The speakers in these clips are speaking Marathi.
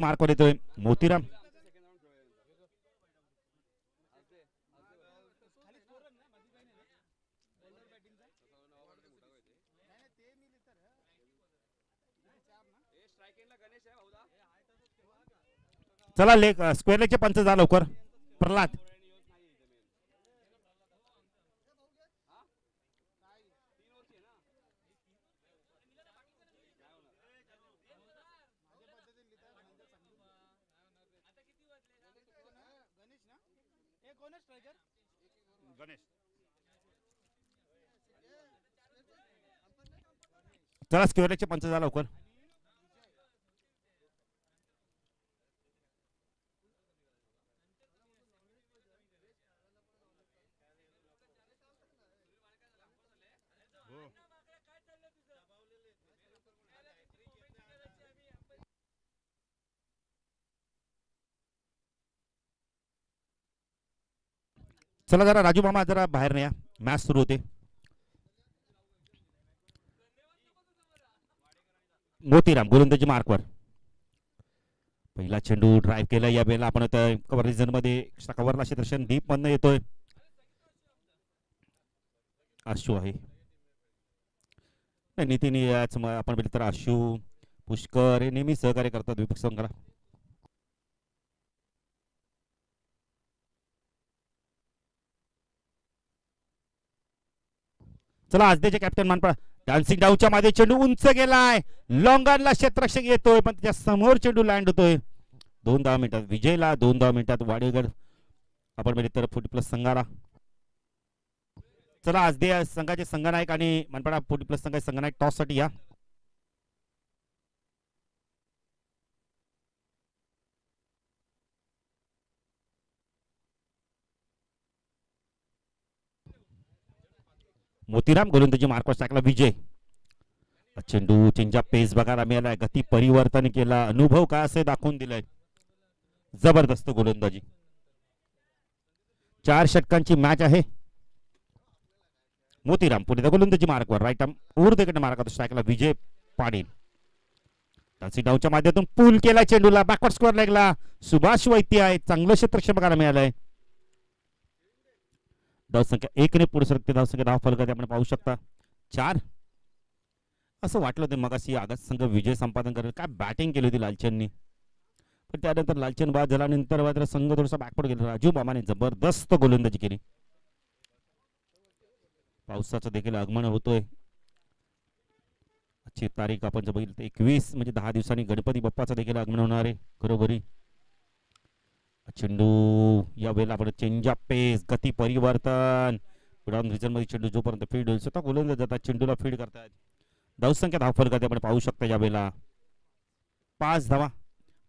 मार्कवर येतोय मोतीराम. चला लेग स्क्वेअर लेगचे पंच जा लवकर. प्रल्हाद चला स्क्वेअर लेगचे पंच जा लवकर. चला जरा राजू मामा जरा बाहेर नाही या, मॅच सुरू होते. मोतीराम गोलंदाजी मार्कवर. पहिला चेंडू ड्राईव्ह केला या वेळेला आपण कव्हर रिजन मध्ये कव्हरला क्षेत्रक्षण डीप मधनं येतोय. आशू आहे नितीन याच आपण बघितलं तर आशू पुष्कर हे नेहमी सहकार्य करतात द्विपक्षीय संघाला. चला आजदेचे कॅप्टन मानपा डान्सिंग डाऊनच्या मध्ये चेंडू उंच गेलाय. लॉंगॉनला क्षेत्ररक्षक येतोय पण त्याच्या समोर चेंडू लँड होतोय. 2 मिनिटात विजयला 2 मिनिटात वाडेगड आपण बघितलं तर 40+ संघाला. चला आज दे संघाचे संघनायक आणि मनपाडा 40+ संघाचे संघनायक टॉस साठी या. मोतीराम गोलंदाजी मार्कवर टाकला विजय. चेंडू चेंजअप पेस बघायला मिळालाय. गती परिवर्तन केला. अनुभव काय असे दाखवून दिलाय. जबरदस्त गोलंदाजी. 4 षटकांची मॅच आहे. मोतीराम पुढे गोलंदाजी मार्कवर राईट आर्म ऊर्ध्वकडे मार्गात स्ट्राईकला विजय पाटील. डान्सिंग डाऊनच्या माध्यमातून पूल केला चेंडूला बॅकवर्ड स्क्वेअर लेगला सुभाष वैद्य आहे. चांगलं क्षेत्ररक्षण बघायला मिळालंय. धावसंख्या 1 ने पुढे सरकते. धावसंख्या धाव फलकात आपण पाहू शकता 4. असं वाटलं होतं मगाशी आगत संघ विजय संपादन करेल. काय बॅटिंग केली होती लालचंदनी पण त्यानंतर लालचंद बाद झाल्यानंतर मात्र संघ थोडासा बॅकवर्ड गेला. राजू मामाने जबरदस्त गोलंदाजी केली. पावसाचं देखील आगमन होतोय. आजची तारीख आपण जर बघितलं 21 म्हणजे 10 दिवसांनी गणपती बाप्पाचं देखील आगमन होणार आहे. बरोबरी चेंडू या वेळेला आपण चेंज ऑफ पेस गती परिवर्तन ग्राउंड रिजन मध्ये चेंडू जोपर्यंत फीड होईल स्वतः गोलंदाज जातात चेंडूला फीड करतात. धावसंख्या धाव फलकात आपण पाहू शकता या वेळेला 5 धावा.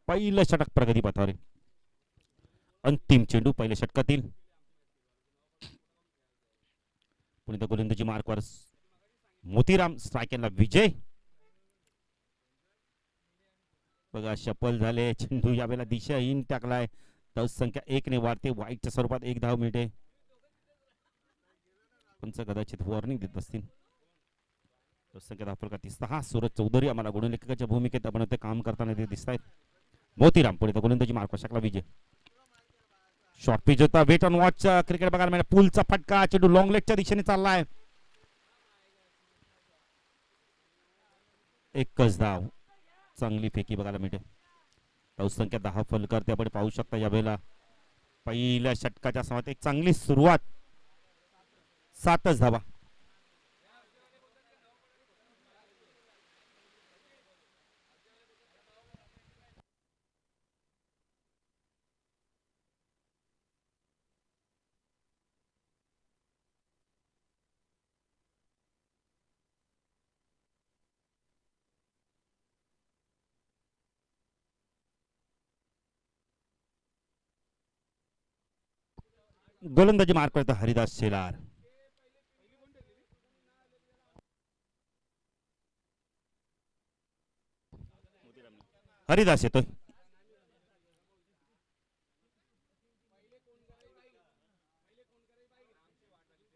पहिलं षटक प्रगती पथावर आहे. अंतिम चेंडू पहिल्या षटकातील. पुणे गोलंदाजी मार्कवर मोतीराम स्ट्रायकरला विजय. बघा शफल झाले चेंडू या वेळेला दिशाहीन टाकलाय. धावसंख्या 1 ने वाढते. वाईटच्या स्वरूपात 1 धाव मिळते. पंच कदाचित वॉर्निंग देत असतील. धावसंख्या धाव फलकात 6. सूरज चौधरी आम्हाला गुणलेखकाच्या भूमिकेत आपण ते काम करताना ते दिसत आहेत. मोतीराम पुढे गोलंदाजी मार्कवर शकला विजय. शॉर्ट पिच होता. वेट ऑन वॉच क्रिकेट बघायला मिळाला. पूलचा फटका चेंडू लॉंग लेगच्या दिशेने चाललाय. एकच धाव. चांगली फेकी बघायला मिळते. धावसंख्या 10 फलकात आपण पाहू शकता या वेळेला पहिल्या षटकाच्या समात एक चांगली सुरुवात. 7च धावा. गोलंदाजी मार्क करतो हरिदास शेलार. हरिदास येतोय.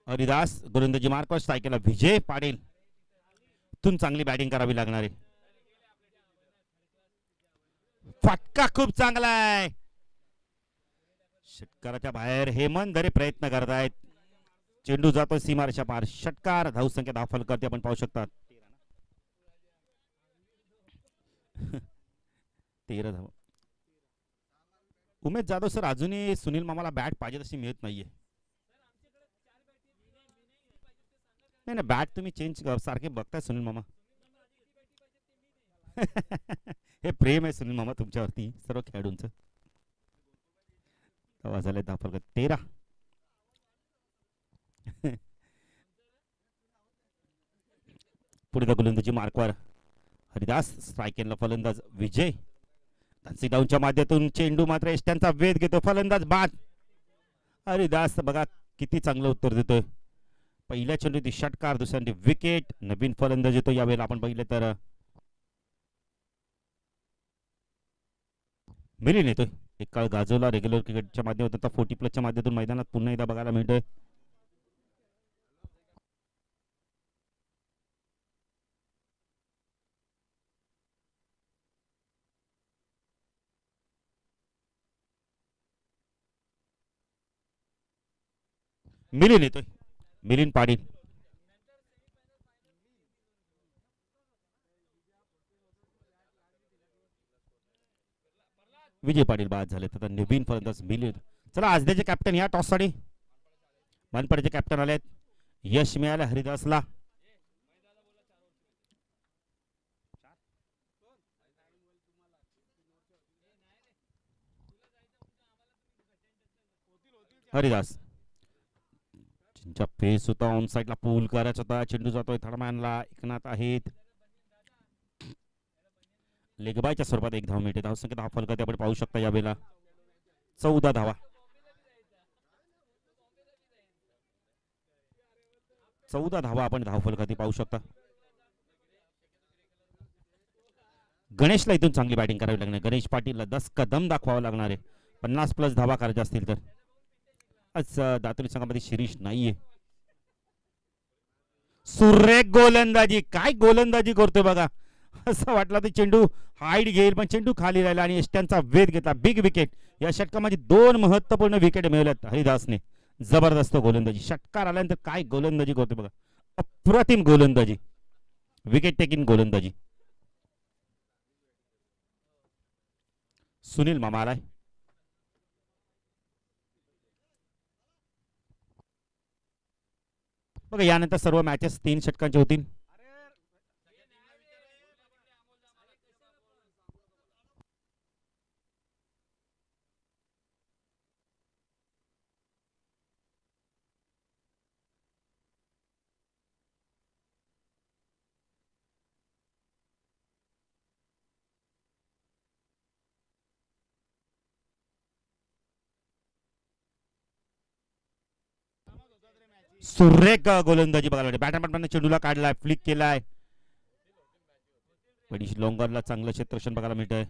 हरिदास गोलंदाजी मार्कवर स्ट्रायकरला विजय पाटील. इथून चांगली बॅटिंग करावी लागणार आहे. फटका खूप चांगला आहे. षटकाराच्या बाहेर हेमंत धरे प्रयत्न करतायत. चेंडू जातोय सीमारेषा पार. षटकार. धावसंख्या 10 फलकावरती आपण पाहू शकतात. 13 धावा. उमेश जाधव सर, अजूनही सुनील मामाला बॅट पाहिजे तशी मिळत नाहीये. नाही नाही, बॅट तुम्ही चेंज सारखे बघताय सुनील मामा. हे प्रेम आहे सुनील मामा तुमच्यावरती सर्व खेळाडूंचं. तेव्हा झाले 10 फलक. 13. पुढे गोलंदाजी मार्कवर हरिदास. स्ट्रायकेनला फलंदाज विजय. धान्सी डाऊनच्या माध्यमातून चेंडू मात्र एष्ट्यांचा वेध घेतो. फलंदाज बाद. हरिदास बघा किती चांगलं उत्तर देतोय. पहिल्या चेंडूची षटकार, दुसऱ्या विकेट. नवीन फलंदाज येतो यावेळेला आपण पाहिले तर मिलिंद येतोय. एक काळ गाजवला रेग्युलर क्रिकेटच्या माध्यमातून, 40+ माध्यमातून मैदानात पुन्हा एकदा बघायला मिळतोय. मिलिंद येतोय. मिलिंद पाटील. विजय पाटील बाद झाले. तर नवीन फलंदाज मिलिंद. चला आजद्याचे कॅप्टन या टॉस साठी मनपाडचे कॅप्टन आलेत. यश मिळाले हरिदासला. हरिदास फेस होता ऑन साइडला पूल करायचा होता. चेंडू जातोय थर्डमॅनला. एकनाथ आहेत. लेगबायच्या स्वरूपात 1 धाव मिळते. धावसंख्या 10 फलकात आपण पाहू शकता यावेळेला 14 धावा. 14 धावा आपण धाव फलकाती पाहू शकता. गणेशला इथून चांगली बॅटिंग करावी लागणार. गणेश पाटीलला 10 कदम दाखवावं लागणार आहे 50+ धावा करायच्या असतील तर. आज दातुरी संघामध्ये शिरीष नाहीये. सुरेख गोलंदाजी. काय गोलंदाजी करतोय बघा. असं वाटलं तर चेंडू हाईट घेईल पण चेंडू खाली राहिला आणि एष्ट्यांचा वेध घेतला. Big wicket. या षटकामध्ये 2 महत्वपूर्ण विकेट मिळवल्यात हरिदासने. जबरदस्त गोलंदाजी. षटकार आल्यानंतर काय गोलंदाजी करतोय बघा. अप्रतिम गोलंदाजी. विकेट टेकिंग गोलंदाजी. सुनील मामा आलाय. बघा यानंतर सर्व मॅचेस 3 षटकांचे होतील. सुरेख गोलंदाजी बघायला मिळते. बॅटमॅन चेंडूला काढलाय, फ्लिक केलाय. लोंगरला चांगलं क्षेत्ररक्षण बघायला मिळतंय.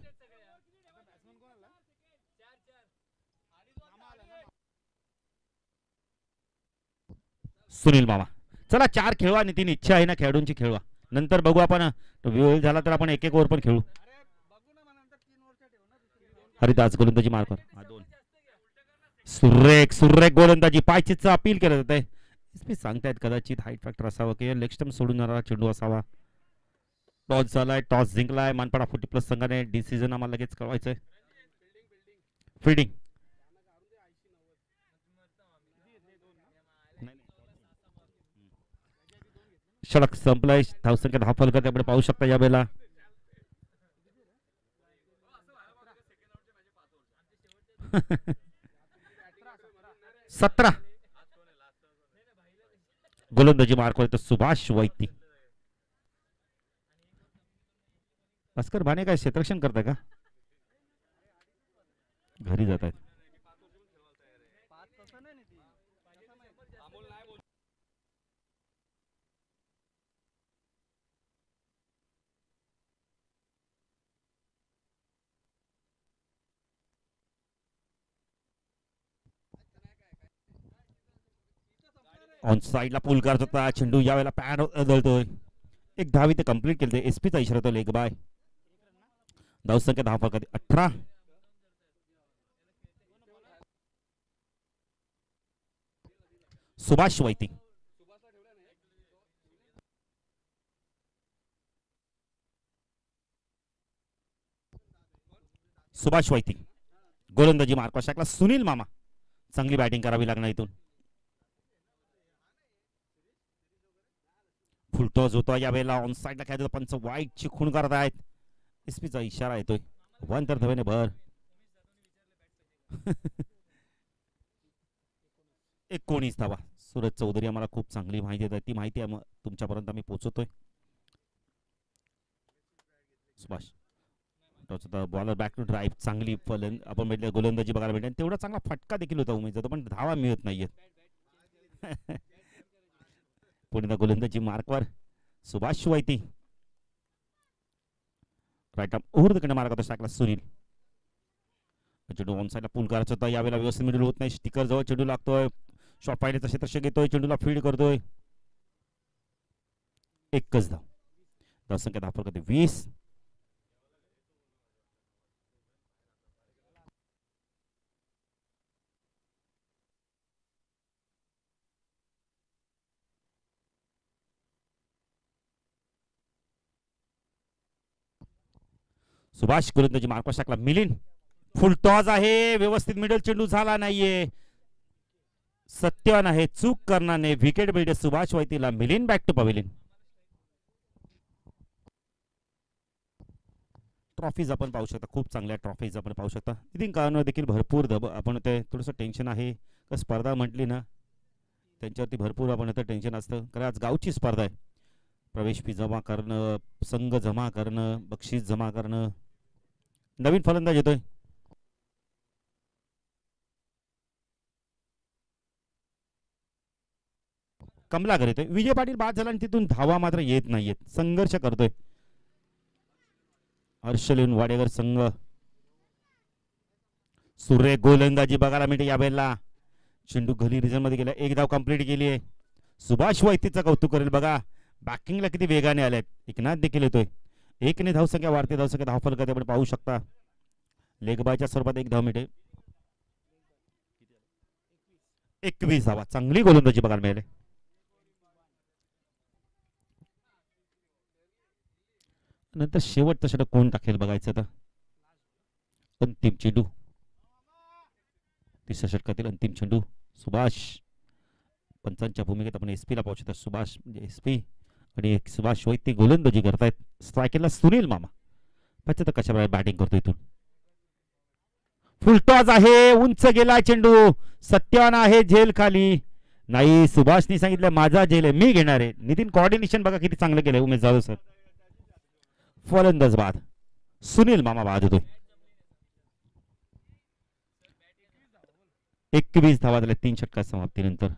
सुनील मामा. चला 4 खेळवा. नितीन इच्छा आहे ना खेळाडूंची खेळवा. नंतर बघू आपण. वेळ झाला तर आपण 1-1 ओव्हर पण खेळू. हरिदास गोलंदाजी मार्कर. सुरेख सुरेख गोलंदाजी. पायचीचं अपील केलं जात आहे. सांगतायत कदाचित हाईट फॅक्टर असावा किंवा लेग स्टंप सोडून जाणारा चेंडू असावा. टॉस झालाय. टॉस जिंकलाय. मानपाडा 40+ संघाने. डिसिजन आम्हाला लगेच कळवायचंय. फिल्डिंग. षटक संपलाय. धावसंख्या 10 फलकात आपण पाहू शकता यावेळेला. सतरा. गोलंदाजी मार्क होते सुभाष वैती. भास्कर भाने काय क्षेत्ररक्षण करताय का? घरी जात आहेत. ऑन साइडला पूल करत होता चेंडू. यावेळेला पॅड बदलतोय. 1 धाव इथे कंप्लीट केले. एसपीचा इशारा तो लेग बाय. धावसंख्या 10 फलकातील 18. सुभाष वैती. सुभाष वैती गोलंदाजी मार्क शाखला सुनील मामा. चांगली बॅटिंग करावी लागणार इथून. फुलटॉस होतो यावेळेला. ऑन साईडला खेळायचं पंच वाईटची खूण करत आहेत. एसपीचा इशारा येतोय. वन तर धवेने भर. 19 धावा. सूरज चौधरी आम्हाला खूप चांगली माहिती देतात. ती माहिती तुमच्यापर्यंत आम्ही पोहोचवतोय. Subhash bowler back to drive. चांगली आपण भेटले गोलंदाजी बघायला भेटली. तेवढा चांगला फटका देखील होता उमेदचा, पण धावा मिळत नाहीयेत. पुढे गोलंदाजी मार्कवर सुभाष वैती. राईट आर्म ओव्हर द कडे मार्क होता शाखला सुनील. चेंडू ऑन साईडला पूल करायचा होता. यावेळेला व्यवस्थित मिडल होत नाही. स्टिकर जवळ चेंडू लागतोय. शॉट पाहिलेचा क्षेत्रक्षक घेतोय. चेंडूला फीड करतोय. एकच धाव. धावसंख्या 10 फलकातील 20. सुभाष गोलंदाजी मार्क शाखला मिलिंद. फुल टॉस आहे. व्यवस्थित मिडल चेंडू झाला नाहीये. सत्यवान आहे. चूक करणार नाही. विकेट मिळते सुभाष वैतीला. Milind back to pavilion. Trophies आपण पाहू शकता. खूप चांगल्या ट्रॉफीज आपण पाहू शकता. नितीन काळांवर देखील भरपूर आपण ते थोडंसं टेन्शन आहे. का स्पर्धा म्हटली ना त्यांच्यावरती भरपूर आपण इथं टेन्शन असतं. कारण आज गावची स्पर्धा आहे. प्रवेश फी जमा करणं, संघ जमा करणं, बक्षीस जमा करणं. नवीन फलंदाज येतोय. कमलाकर येतोय. विजय पाटील बाद झाला आणि तिथून धावा मात्र येत नाहीयेत. संघर्ष करतोय हर्षलिन वाडेकर संघ. सूर्य गोलंदाजी बघायला मिळते यावेळेला. चेंडू घरी रिझन मध्ये गेला. एक धाव कंप्लीट केली आहे. सुभाष वैतीचं कौतुक करेल बघा. बॅकिंगला किती वेगाने आलेत. एकनाथ देखील येतोय. एकने धावसंख्या वाढते. धावसंख्या 10 फलकात आपण पाहू शकता. लेगबायच्या स्वरूपात एक धाव मिळते. 21 धावा. चांगली गोलंदाजी बघायला मिळाली. नंतर शेवटचा षटक कोण टाकेल बघायचं आता. अंतिम चेंडू. तिसऱ्या षटकातील अंतिम चेंडू. सुभाष. पंचांच्या भूमिकेत आपण एसपी ला पाहू शकता. सुभाष म्हणजे एसपी आणि एक सुभाष वैती गोलंदाजी करतायत. स्ट्रायकरला सुनील मामा. तर कशा प्रकारे बॅटिंग करतो इथून. फुलटॉस आहे. उंच गेला चेंडू. सत्यान आहे झेल खाली. नाही सुभाषनी सांगितलं माझा झेल आहे मी घेणार आहे. नितीन कोऑर्डिनेशन बघा किती चांगलं केलंय उमेश जाधव सर. फलंदाज बाद. सुनील मामा बाद होतोय. 21 धावा झाल्या 3 षटकात समाप्तीनंतर.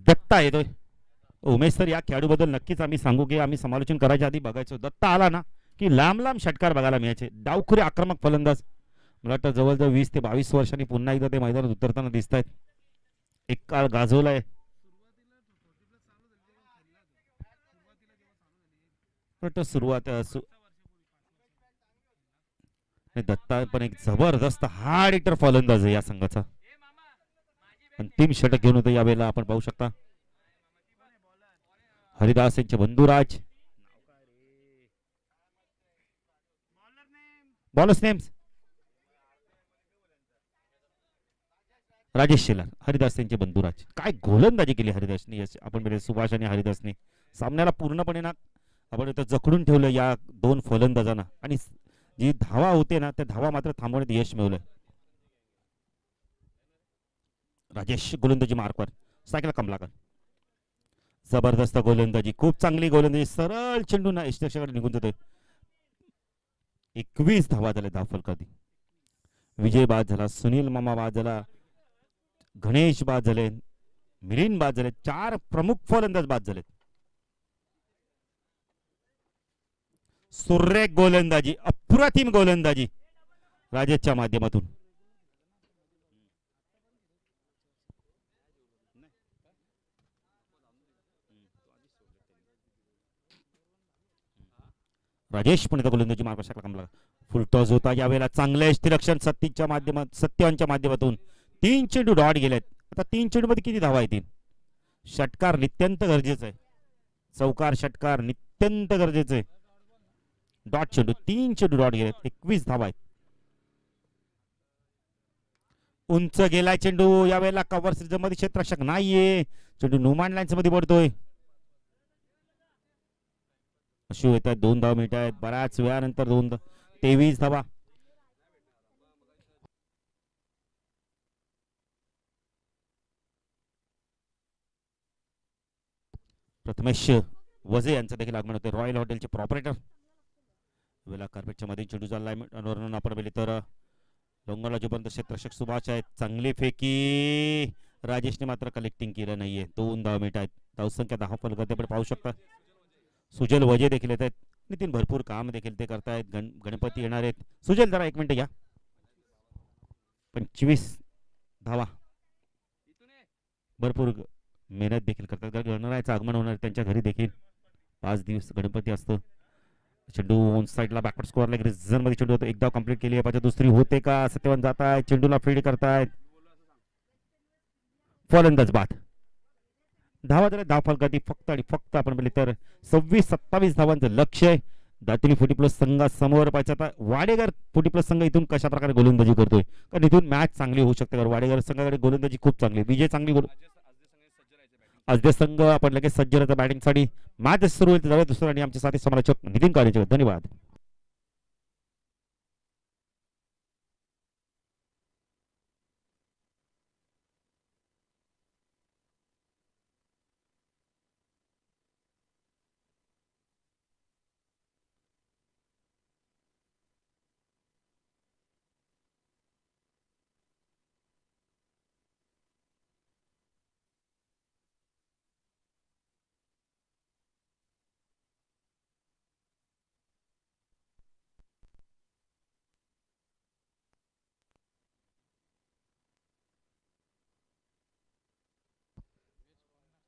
दत्ता येतोय. उमेश सर या खेळाडूबद्दल नक्कीच आम्ही सांगू की आम्ही समालोचन करायच्या आधी बघायचो. दत्ता आला ना की लांब लांब षटकार बघायला मिळायचे. डावखुरे आक्रमक फलंदाज. मला वाटतं जवळजवळ 20 ते 22 वर्षांनी पुन्हा एकदा ते मैदानात उतरताना दिसत आहेत. एक काळ गाजवलाय. सुरुवात दत्ता पण एक जबरदस्त हार्ड हिटर फलंदाज आहे या संघाचा. अंतिम षटक घेऊन होतं यावेळेला आपण पाहू शकता. हरिदास यांचे बंधुराज. Bowlers names Rajesh Shelar. हरिदास यांचे बंधुराज. काय गोलंदाजी केली हरिदासनी. आपण सुभाष आणि हरिदासने सामन्याला पूर्णपणे ना आपण इथं जखडून ठेवलं या दोन फलंदाजांना. आणि जी धावा होते ना त्या धावा मात्र थांबवण्यात यश मिळवलंय. राजेश गोलंदाजी मार्कवर. सायकला कमलाकर. जबरदस्त गोलंदाजी. खूप चांगली गोलंदाजी. सरळ चेंडू ना इष्टक्षकाकडे निघून जातोय. 21 धावा झाल्या धाव फलकात. विजय बाद झाला. सुनील मामा बाद झाला. गणेश बाद झाले. मिलिंद बाद झाले. 4 प्रमुख फलंदाज बाद झालेत. सुरेख गोलंदाजी. अप्रतिम गोलंदाजी राजेशच्या माध्यमातून. राजेश पण गोलंदाजी मार्ग शकला. फुल टॉस होता यावेळेला. चांगलं यष्टीरक्षण सत्यवानच्या माध्यमातून 3 चेंडू डॉट गेलेत. आता 3 चेंडू मध्ये किती धावा येतील? षटकार नित्यंत गरजेचं आहे. चौकार षटकार नित्यंत गरजेचं आहे. डॉट चेंडू 3 चेंडू डॉट गेलेत. 21 धावा आहेत. उंच गेलाय चेंडू यावेळेला. कव्हर सीझन मध्ये क्षेत्ररक्षक नाहीये. चेंडू नुमान लाईन्स मध्ये पडतोय. अशी येत आहेत. 2 धावा मिळत आहेत बऱ्याच वेळानंतर. 23 धावा. प्रथमेश वजे यांचं देखील आगमन होते. रॉयल हॉटेलचे प्रॉपरेटर. वेला कार्पेटच्या मध्ये चेंडू चाललाय. आपण पाहिले तर लोंगोला जोपर्यंत क्षेत्ररक्षक सुभाष आहेत. चांगली फेकी. राजेशने मात्र कलेक्टिंग केलं नाहीये. 2 धावा मिळत आहेत. धावसंख्या 10 फलक आपण पाहू शकता. सुजल वजे देखील येत आहेत. नितीन भरपूर काम देखील ते करतायत. गणपती येणार आहेत. सुजल जरा 1 मिनिट या. 25 धावा. भरपूर मेहनत देखील करतात. गणरायाचं आगमन होणार त्यांच्या घरी देखील. 5 दिवस गणपती असतो. चेंडू ऑन साइडला बॅकवर्ड स्कोअरला रिझन मध्ये चेंडू होतो. एकदा कंप्लीट केली आहे. दुसरी होते का? सत्यवान जात आहे. चेंडूला फील्ड करतायत. फलंदाज बाद. धावा झाल्या 10 फलकाती फक्त आणि फक्त आपण पाहिले तर 26-27 धावांचं लक्ष आहे. दातुनी 40+ संघासमोर पाहिजे. आता वाडेकर 40+ संघ इथून कशा प्रकारे गोलंदाजी करतोय, कारण इथून मॅच चांगली होऊ शकते. कारण वाडेकर संघाकडे गोलंदाजी खूप चांगली. विजय चांगली संघ आपण लगेच सज्ज राहतो बॅटिंगसाठी. मॅच सुरू होईल. जाऊया दुसरं आणि आमच्या साथी समालोचक नितीन काळेचे. धन्यवाद.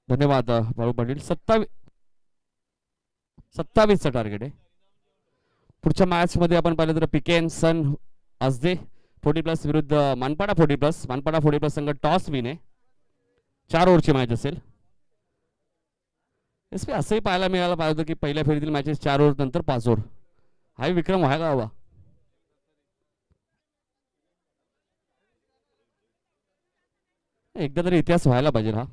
धन्यवाद बाळू पाटील. 27चं टार्गेट आहे. पुढच्या मॅच मध्ये आपण पाहिलं तर पीके एन सन आजदे 40+ विरुद्ध मानपाडा 40+. मानपाडा 40+ संघ टॉस विन आहे. 4 ओव्हरची मॅच असेल. असंही पाहायला मिळालं पाहिजे की पहिल्या फेरीतील मॅचेस 4 ओव्हर नंतर 5 ओव्हर. हाही विक्रम व्हायला हवा. एकदा तरी इतिहास व्हायला पाहिजे हा.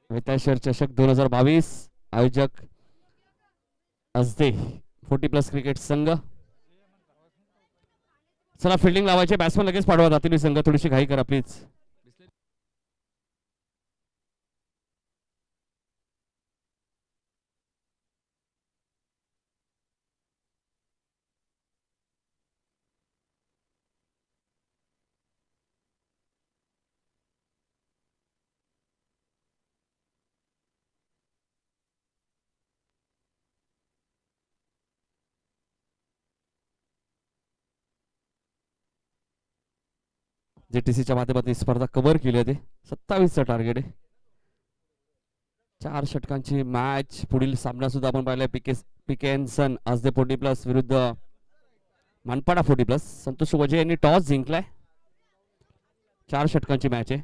वेताळेश्वर चषक 2022 आयोजक आजदे 40+ क्रिकेट संघ. चला फिल्डिंग लावायचे. बॅट्समन लगेच पाठवा. दातिनी संघ थोडीशी घाई करा प्लीज. जेटीसीच्या माध्यमातून स्पर्धा कव्हर केली होती. 27चं टार्गेट आहे. 4 षटकांची मॅच. पुढील सामना सुद्धा आपण पाहिलाय. पीके एन सन आजदे 40+ विरुद्ध मानपाडा 40+. संतोष वजे यांनी टॉस जिंकलाय. 4 षटकांची मॅच आहे.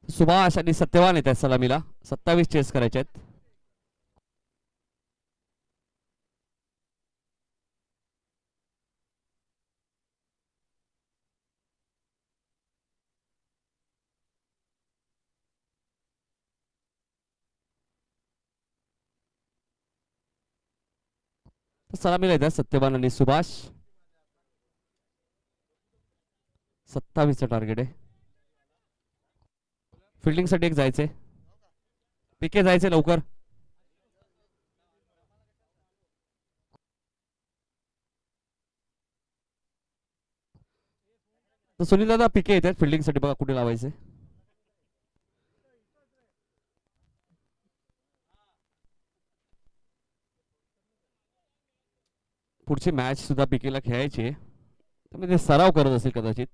सुभाष आणि सत्यवान येत आहेत सलामीला. 27 चेस करायचे आहेत. सलामीला येतात सत्यवान आणि सुभाष. 27चं टार्गेट आहे. फिल्डिंग साठी एक जायचंय. पीके जायचंय लवकर. सुनील दादा पीके येतात फिल्डिंग साठी. बघा कुठे लावायचे. पुढची मॅच सुद्धा पीकेला खेळायची आहे. त्यामुळे ते सराव करत असेल कदाचित.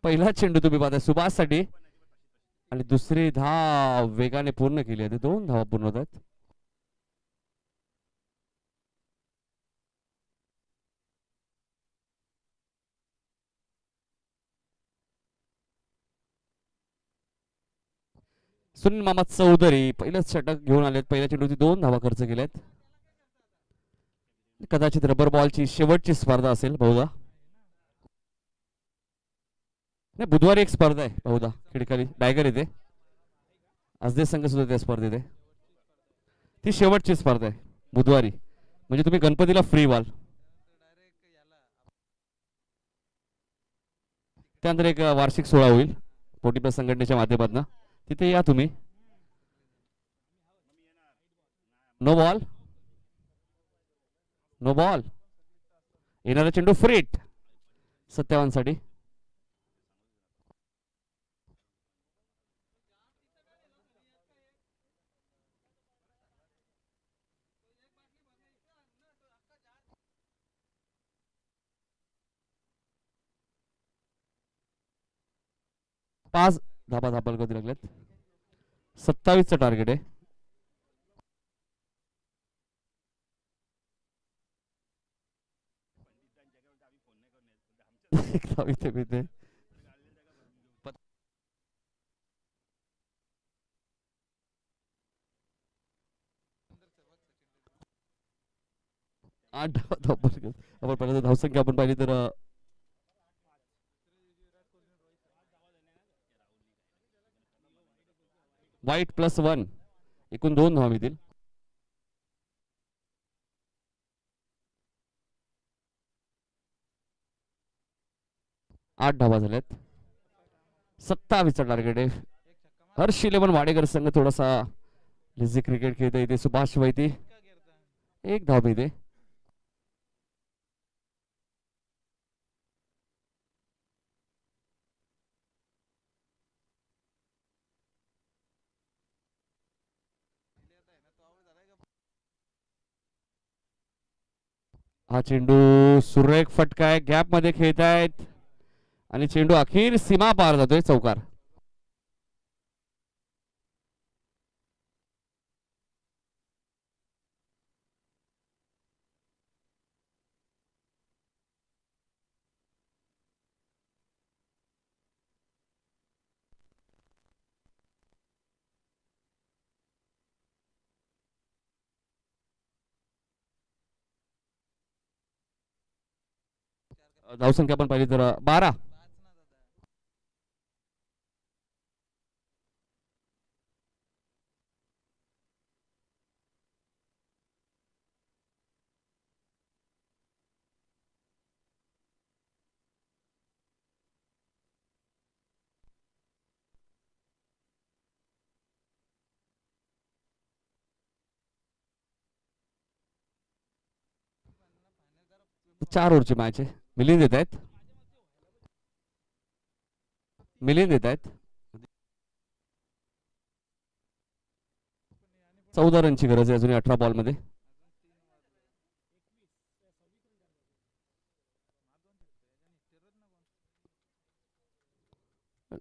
पहिला चेंडू तुम्ही पाहताय सुभाष साठी आणि दुसरी धाव वेगाने पूर्ण केली आहे. 2 धावा पूर्ण होत आहेत. सुनील मामा चौधरी पहिलंच षटक घेऊन आलेत. पहिल्या चेंडूची 2 धावा खर्च केल्यात. कदाचित रबर बॉलची शेवटची स्पर्धा असेल बहुधा. नाही, बुधवारी एक स्पर्धा आहे बहुधा खिडकाली डायगर येते. असदे संघ सुद्धा त्या स्पर्धेत आहे. ती शेवटची स्पर्धा आहे बुधवारी. म्हणजे तुम्ही गणपतीला फ्री व्हाल. त्यानंतर एक वार्षिक सोहळा होईल पोटी प्लस संघटनेच्या माध्यमातून. तिथे या तुम्ही. No ball. No ball. येणारा चेंडू फ्रीट सत्यावानसाठी. पाच धाबा धाबल कधी लागल्यात. 27चं टार्गेट आहे. इथे इथे 8 धावा धाबल. आपण पहिल्यांदा धावसंख्या आपण पाहिली तर वाईट +1 एकूण 2 धावा मिळतील. आठ धावा झाल्यात. 27चं टार्गेट आहे. हर्ष 11 वाडेकर संघ थोडासा लेझी क्रिकेट खेळत इथे. सुभाष वैती 1 धाव मिळते. हा चेंडू सुरेख फटका आहे. गॅप मध्ये खेळतायत आणि चेंडू अखेर सीमा पार जातोय. चौकार. धावसंख्या आपण पाहिली तर 12. चार ओव्हरची मॅच आहे. मिलिंद येत आहेत. मिलिंद येत आहेत. 14 रनची गरज आहे अजूनही 18 बॉल मध्ये.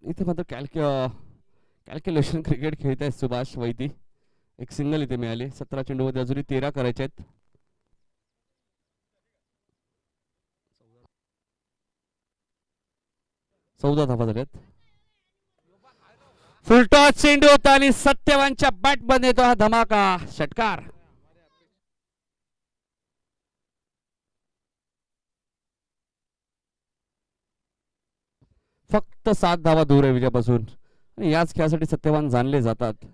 इथे मात्र कॅल्क्युलेशन क्रिकेट खेळत आहेत सुभाष वैती. एक सिंगल इथे मिळाली. 17 चेंडू मध्ये अजूनही 13 करायचे आहेत. चौदा धावा झाल्यात. फुलटॉस चेंडू होता आणि सत्यवानच्या बॅट मध्ये येतो हा धमाका षटकार. फक्त 7 धावा दूर आहे विजयापासून. याच खेळासाठी सत्यवान जाणले जातात.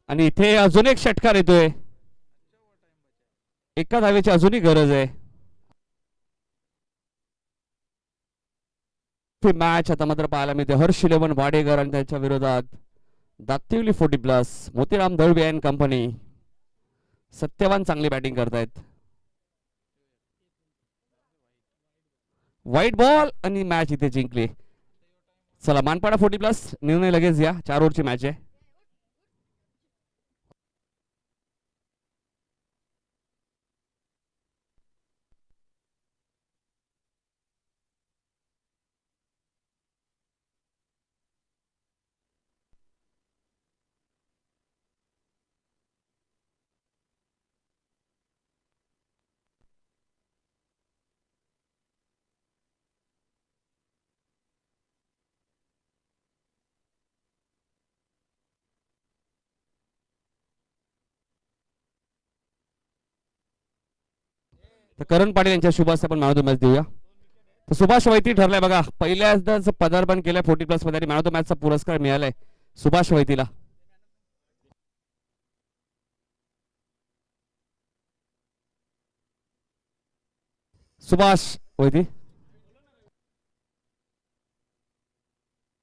आणि इथे अजून एक षटकार येतोय. एका धावेची अजूनही गरज आहे. मॅच आता मात्र पाहायला मिळते. हर्ष 11 वाडेकर आणि त्याच्या विरोधात दातिवली 40+ मोतीराम दळवी अँड कंपनी. सत्यवान चांगली बॅटिंग करतायत. व्हाईट बॉल आणि मॅच इथे जिंकली. चला मानपाडा 40+ निर्णय लगेच या. 4 ओव्हरची मॅच आहे. तर करण पाटील यांच्या शुभ हस्ते आपण मॅन ऑफ द मॅच देऊया. तर सुभाष वैती ठरलाय बघा, पहिल्यांदाच पदार्पण केलंय 40+ मध्ये आणि मॅन ऑफ द मॅचचा पुरस्कार मिळालाय सुभाष वैतीला. सुभाष वैती